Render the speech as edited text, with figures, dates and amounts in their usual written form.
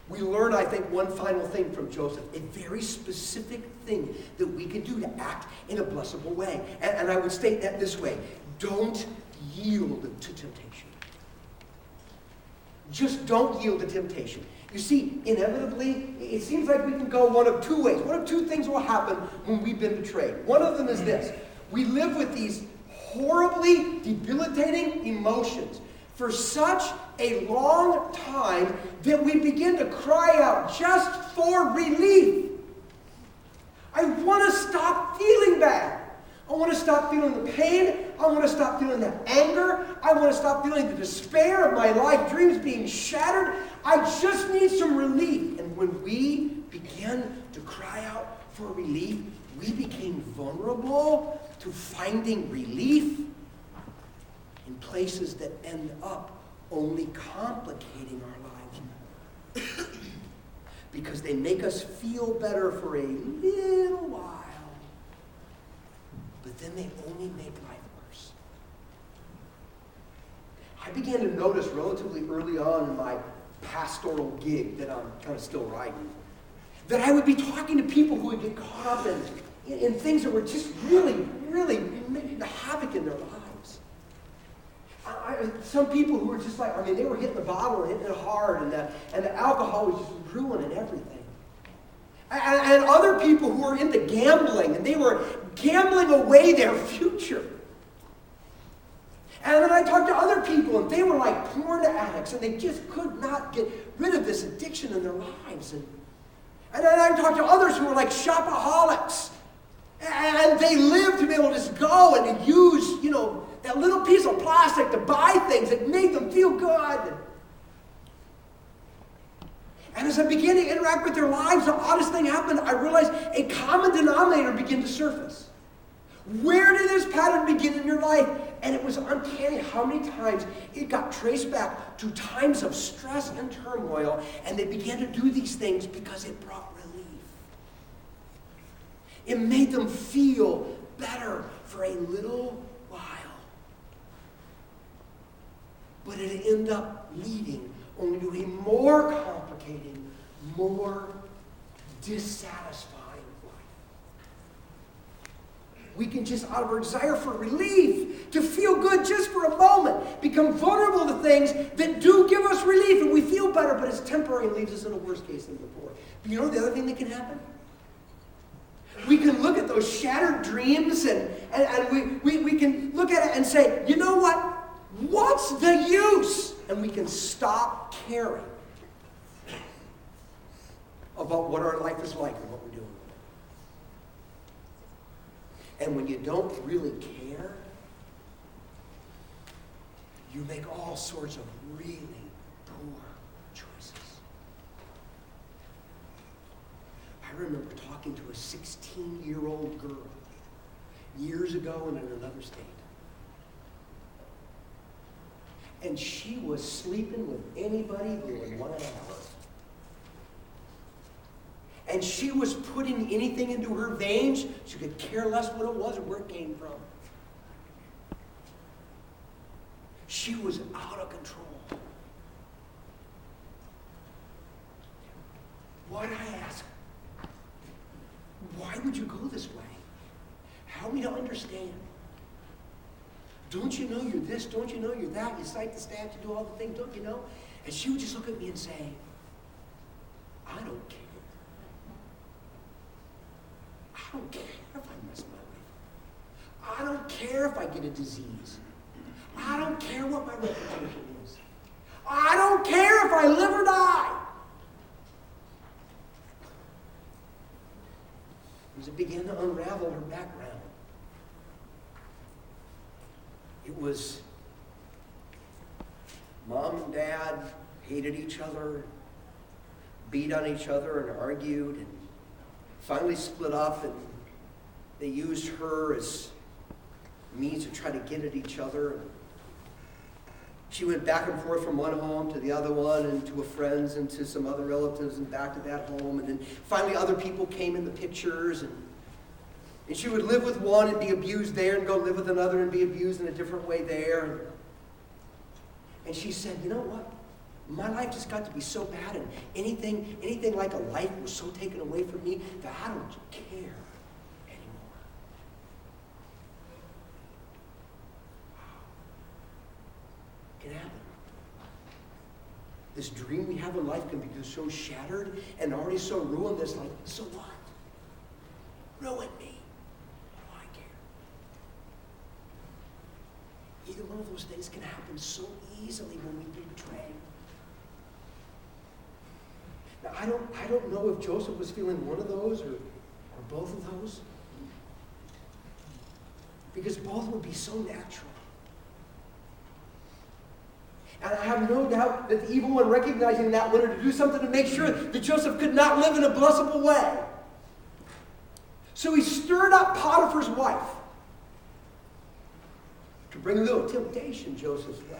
we learn, I think, one final thing from Joseph, a very specific thing that we can do to act in a blessable way. And I would state that this way: don't yield to temptation. Just don't yield to temptation. You see, inevitably, it seems like we can go one of two ways. One of two things will happen when we've been betrayed. One of them is this: we live with these horribly debilitating emotions for such a long time that we begin to cry out just for relief. I want to stop feeling bad. I want to stop feeling the pain. I want to stop feeling the anger. I want to stop feeling the despair of my life dreams being shattered. I just need some relief. And when we begin to cry out for relief, we became vulnerable to finding relief in places that end up only complicating our lives. Because they make us feel better for a little while, but then they only make life worse. I began to notice relatively early on in my pastoral gig that I'm kind of still riding, that I would be talking to people who would get caught up in things that were just really making havoc in their lives. Some people who were just like, they were hitting the bottle and hitting it hard, and the alcohol was just ruining everything. And other people who were into gambling, and they were gambling away their future. And then I talked to other people, and they were like porn addicts, and they just could not get rid of this addiction in their lives. And then I talked to others who were like shopaholics, and they lived to be able to just go and to use, that little piece of plastic to buy things that made them feel good. And as I began to interact with their lives, the oddest thing happened. I realized a common denominator began to surface. Where did this pattern begin in your life? And it was uncanny how many times it got traced back to times of stress and turmoil, and they began to do these things because it brought relief. It made them feel better for a little while. But it ended up leading only to a more complicated, more dissatisfying life. We can just, out of our desire for relief, to feel good just for a moment, become vulnerable to things that do give us relief, and we feel better, but it's temporary and leaves us in a worse case than before. But you know the other thing that can happen? We can look at those shattered dreams, and we can look at it and say, you know what? What's the use? And we can stop caring about what our life is like and what we're doing. And when you don't really care, you make all sorts of really poor choices. I remember talking to a 16-year-old girl years ago and in another state. And she was sleeping with anybody who would want to have her. And she was putting anything into her veins. She could care less what it was or where it came from. She was out of control. Why'd I ask? Why would you go this way? Help me to understand. Don't you know you're this? Don't you know you're that? You cite the stats, you do all the things, don't you know? And she would just look at me and say, I don't care. I don't care if I mess my life. I don't care if I get a disease. I don't care what my reputation is. I don't care if I live or die. As it began to unravel her background, it was mom and dad hated each other, beat on each other and argued, and finally split up, and they used her as means to try to get at each other. She went back and forth from one home to the other one, and to a friend's, and to some other relatives, and back to that home. And then finally other people came in the pictures, and she would live with one and be abused there, and go live with another and be abused in a different way there. And she said, you know what? My life just got to be so bad, and anything like a life was so taken away from me that I don't care anymore. It can happen. This dream we have in life can be so shattered and already so ruined that's like, so what? Ruin me. What do I care? Either one of those things can happen so easily when we've been betrayed. Now, I don't know if Joseph was feeling one of those or both of those. Because both would be so natural. And I have no doubt that the evil one, recognizing that, wanted to do something to make sure that Joseph could not live in a blessable way. So he stirred up Potiphar's wife to bring a little temptation Joseph's way.